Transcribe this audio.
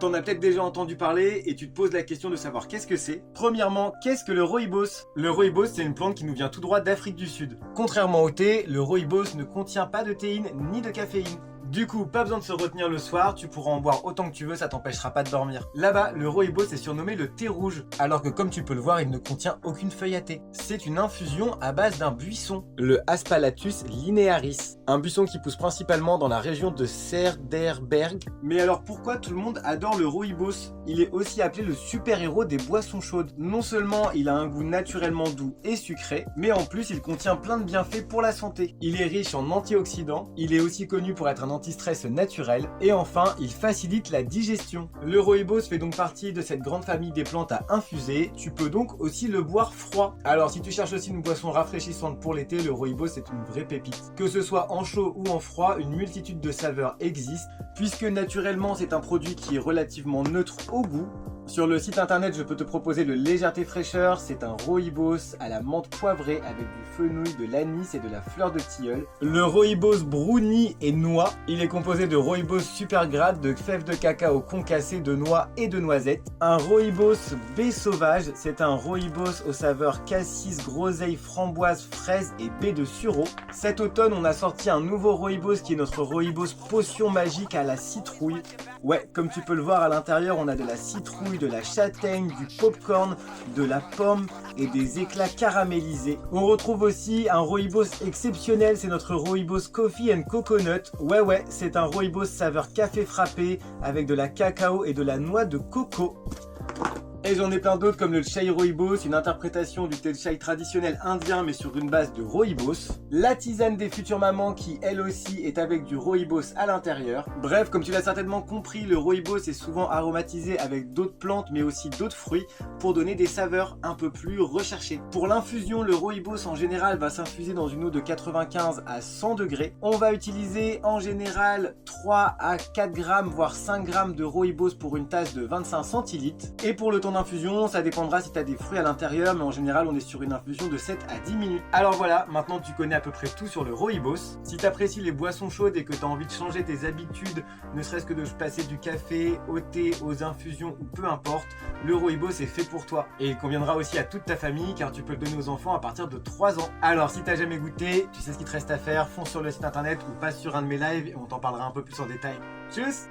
T'en as peut-être déjà entendu parler et tu te poses la question de savoir qu'est-ce que c'est. Premièrement, qu'est-ce que le rooibos? Le rooibos, c'est une plante qui nous vient tout droit d'Afrique du Sud. Contrairement au thé, le rooibos ne contient pas de théine ni de caféine. Du coup, pas besoin de se retenir le soir, tu pourras en boire autant que tu veux, ça t'empêchera pas de dormir. Là-bas, le rooibos est surnommé le thé rouge, alors que comme tu peux le voir, il ne contient aucune feuille à thé. C'est une infusion à base d'un buisson, le Aspalathus linearis, un buisson qui pousse principalement dans la région de Serderberg. Mais alors pourquoi tout le monde adore le rooibos? Il est aussi appelé le super-héros des boissons chaudes. Non seulement il a un goût naturellement doux et sucré, mais en plus il contient plein de bienfaits pour la santé. Il est riche en antioxydants, il est aussi connu pour être un anti-stress naturel, et enfin il facilite la digestion. Le rooibos fait donc partie de cette grande famille des plantes à infuser, tu peux donc aussi le boire froid. Alors si tu cherches aussi une boisson rafraîchissante pour l'été, le rooibos est une vraie pépite. Que ce soit en chaud ou en froid, une multitude de saveurs existent, puisque naturellement c'est un produit qui est relativement neutre au goût. Sur le site internet, je peux te proposer le légèreté fraîcheur, c'est un rooibos à la menthe poivrée avec du fenouil, de l'anis et de la fleur de tilleul. Le rooibos brownie et noix, il est composé de rooibos supergrade, de fèves de cacao concassées, de noix et de noisettes. Un rooibos baie sauvage, c'est un rooibos aux saveurs cassis, groseille, framboise, fraise et baie de sureau. Cet automne, on a sorti un nouveau rooibos qui est notre rooibos potion magique à la citrouille. Ouais, comme tu peux le voir à l'intérieur, on a de la citrouille, de la châtaigne, du popcorn, de la pomme et des éclats caramélisés. On retrouve aussi un rooibos exceptionnel, c'est notre rooibos coffee and coconut. Ouais, c'est un rooibos saveur café frappé avec de la cacao et de la noix de coco. Et j'en ai plein d'autres comme le chai rooibos, une interprétation du thé de chai traditionnel indien mais sur une base de rooibos. La tisane des futures mamans qui elle aussi est avec du rooibos à l'intérieur. Bref, comme tu l'as certainement compris, le rooibos est souvent aromatisé avec d'autres plantes mais aussi d'autres fruits pour donner des saveurs un peu plus recherchées. Pour l'infusion, le rooibos en général va s'infuser dans une eau de 95 à 100 degrés. On va utiliser en général 3 à 4 grammes voire 5 grammes de rooibos pour une tasse de 25 centilitres. Et pour le temps d'infusion, ça dépendra si tu as des fruits à l'intérieur, mais en général on est sur une infusion de 7 à 10 minutes. Alors voilà, maintenant tu connais à peu près tout sur le rooibos. Si tu apprécies les boissons chaudes et que tu as envie de changer tes habitudes, ne serait-ce que de passer du café au thé, aux infusions ou peu importe, le rooibos est fait pour toi. Et il conviendra aussi à toute ta famille car tu peux le donner aux enfants à partir de 3 ans. Alors si tu n'as jamais goûté, tu sais ce qu'il te reste à faire, fonce sur le site internet ou passe sur un de mes lives et on t'en parlera un peu plus en détail. Tchuss!